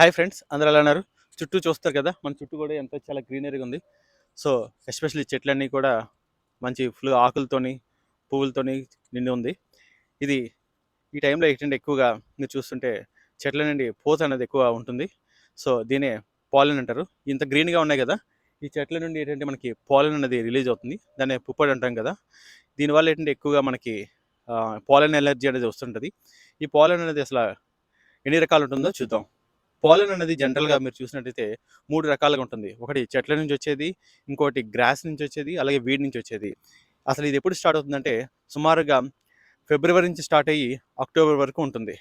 Hi friends, అందరూ ఎలా ఉన్నారు? చుట్టూ చూస్తారు కదా, మన చుట్టూ కూడా ఎంతో చాలా గ్రీనరీగా ఉంది. సో ఎస్పెషల్లీ చెట్లన్నీ కూడా మంచి ఫుల్ ఆకులతోని, పువ్వులతోని నిండి ఉంది. ఇది ఈ టైంలో ఏంటంటే ఎక్కువగా మీరు చూస్తుంటే చెట్ల నుండి పూత అనేది ఎక్కువ ఉంటుంది. సో దీనే పాలెన్ అంటారు. ఇంత గ్రీన్గా ఉన్నాయి కదా, ఈ చెట్ల నుండి ఏంటంటే మనకి పాలెన్ అనేది రిలీజ్ అవుతుంది. దాన్ని పుప్పొడి అంటాం కదా. దీనివల్ల ఏంటంటే ఎక్కువగా మనకి పాలెన్ ఎలర్జీ అనేది వస్తుంటుంది. ఈ పాలెన్ అనేది అసలు ఎన్ని రకాలు ఉంటుందో చూద్దాం. పాలెన్ అనేది జనరల్గా మీరు చూసినట్టయితే 3 రకాలుగా ఉంటుంది. ఒకటి చెట్ల నుంచి వచ్చేది, ఇంకోటి గ్రాస్ నుంచి వచ్చేది, అలాగే వీడ్ నుంచి వచ్చేది. అసలు ఇది ఎప్పుడు స్టార్ట్ అవుతుందంటే సుమారుగా ఫిబ్రవరి నుంచి స్టార్ట్ అయ్యి అక్టోబర్ వరకు ఉంటుంది.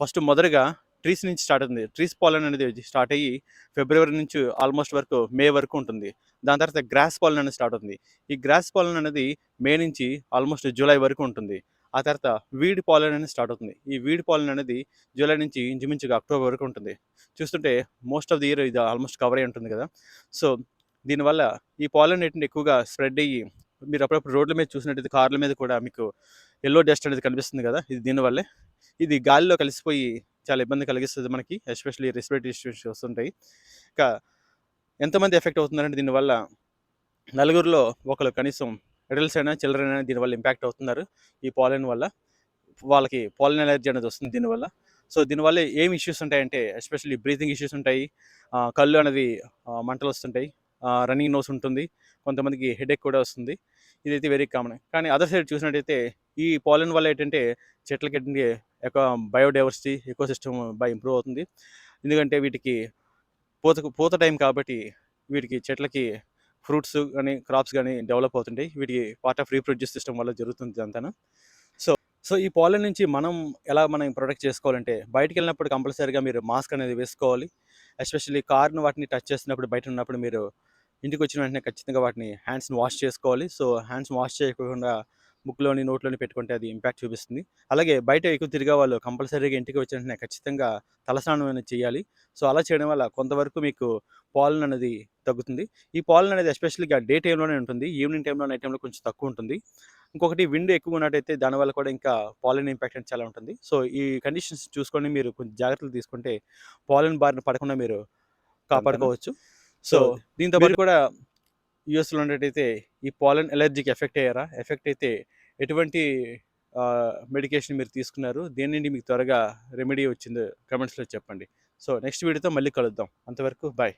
ఫస్ట్ మొదటగా ట్రీస్ నుంచి స్టార్ట్ అవుతుంది. ట్రీస్ పాలెన్ అనేది స్టార్ట్ అయ్యి ఫిబ్రవరి నుంచి ఆల్మోస్ట్ వరకు మే వరకు ఉంటుంది. దాని తర్వాత గ్రాస్ పాలెన్ అనేది స్టార్ట్ అవుతుంది. ఈ గ్రాస్ పాలెన్ అనేది మే నుంచి ఆల్మోస్ట్ జూలై వరకు ఉంటుంది. ఆ తర్వాత వీడ్ పాలెన్ అనేది స్టార్ట్ అవుతుంది. ఈ వీడ్ పాలెన్ అనేది జూలై నుంచి ఇంచుమించుగా అక్టోబర్ వరకు ఉంటుంది. చూస్తుంటే మోస్ట్ ఆఫ్ ది ఇయర్ ఇది ఆల్మోస్ట్ కవర్ అయి ఉంటుంది కదా. సో దీనివల్ల ఈ పాలెన్ ఏంటంటే ఎక్కువగా స్ప్రెడ్ అయ్యి మీరు అప్పుడప్పుడు రోడ్ల మీద చూసినట్టయితే కార్ల మీద కూడా మీకు ఎల్లో డస్ట్ అనేది కనిపిస్తుంది కదా. ఇది దీనివల్లే. ఇది గాలిలో కలిసిపోయి చాలా ఇబ్బంది కలిగిస్తుంది మనకి. ఎస్పెషల్లీ రెస్పిరేటరీ ఇష్యూస్ వస్తుంటాయి. ఇంకా ఎంతమంది ఎఫెక్ట్ అవుతున్నారంటే దీనివల్ల నలుగురిలో ఒకరు కనీసం అడల్ట్స్ అయినా చిల్డ్రన్ అయినా దీనివల్ల ఇంపాక్ట్ అవుతున్నారు. ఈ పాలెన్ వల్ల వాళ్ళకి పాలెన్ ఎలర్జీ అనేది వస్తుంది దీనివల్ల. సో దీనివల్ల ఏం ఇష్యూస్ ఉంటాయంటే ఎస్పెషల్లీ బ్రీతింగ్ ఇష్యూస్ ఉంటాయి. కళ్ళు అనేది మంటలు వస్తుంటాయి. రన్నింగ్ నోస్ ఉంటుంది. కొంతమందికి హెడేక్ కూడా వస్తుంది. ఇదైతే వెరీ కామన్. కానీ అదర్ సైడ్ చూసినట్టయితే ఈ పాలెన్ వల్ల ఏంటంటే చెట్లకి ఏంటంటే ఒక బయోడైవర్సిటీ ఎకో సిస్టమ్ బాగా ఇంప్రూవ్ అవుతుంది. ఎందుకంటే వీటికి పూత టైం కాబట్టి వీటికి చెట్లకి ఫ్రూట్స్ కానీ క్రాప్స్ కానీ డెవలప్ అవుతుంటాయి. వీటికి పార్ట్ ఆఫ్ రీప్రొడ్యూస్ సిస్టమ్ వల్ల జరుగుతుంది అంతాను. సో సో ఈ పాలెన్ నుంచి మనం ప్రొటెక్ట్ చేసుకోవాలంటే బయటికి వెళ్ళినప్పుడు కంపల్సరీగా మీరు మాస్క్ అనేది వేసుకోవాలి. ఎస్పెషల్లీ కార్ను వాటిని టచ్ చేసినప్పుడు బయట ఉన్నప్పుడు మీరు ఇంటికి వచ్చిన వెంటనే ఖచ్చితంగా వాటిని హ్యాండ్స్ని వాష్ చేసుకోవాలి. సో హ్యాండ్స్ వాష్ చేయకుండా ముక్కులోని నోట్లోని పెట్టుకుంటే అది ఇంపాక్ట్ చూపిస్తుంది. అలాగే బయట ఎక్కువ తిరిగే వాళ్ళు కంపల్సరీగా ఇంటికి వచ్చిన వెంటనే ఖచ్చితంగా తలస్నానం అనేది చేయాలి. సో అలా చేయడం వల్ల కొంతవరకు మీకు పాలెన్ అనేది తగ్గుతుంది. ఈ పాలెన్ అనేది ఎస్పెషల్లీగా డే టైంలోనే ఉంటుంది. ఈవినింగ్ టైంలో, నైట్ టైంలో కొంచెం తక్కువ ఉంటుంది. ఇంకొకటి విండ్ ఎక్కువ ఉన్నట్టయితే దానివల్ల కూడా ఇంకా పాలెన్ ఇంపాక్ట్ అనేది చాలా ఉంటుంది. సో ఈ కండిషన్స్ చూసుకొని మీరు కొంచెం జాగ్రత్తలు తీసుకుంటే పాలెన్ బారిన పడకుండా మీరు కాపాడుకోవచ్చు. సో దీంతో పాటు కూడా యూఎస్లో ఉన్నట్టయితే ఈ పాలెన్ ఎలర్జీకి ఎఫెక్ట్ అయ్యారా? ఎఫెక్ట్ అయితే ఎటువంటి మెడికేషన్ మీరు తీసుకున్నారు? దేని నుండి మీకు త్వరగా రెమెడీ వచ్చిందో కామెంట్స్లో చెప్పండి. సో నెక్స్ట్ వీడియోతో మళ్ళీ కలుద్దాం. అంతవరకు బాయ్.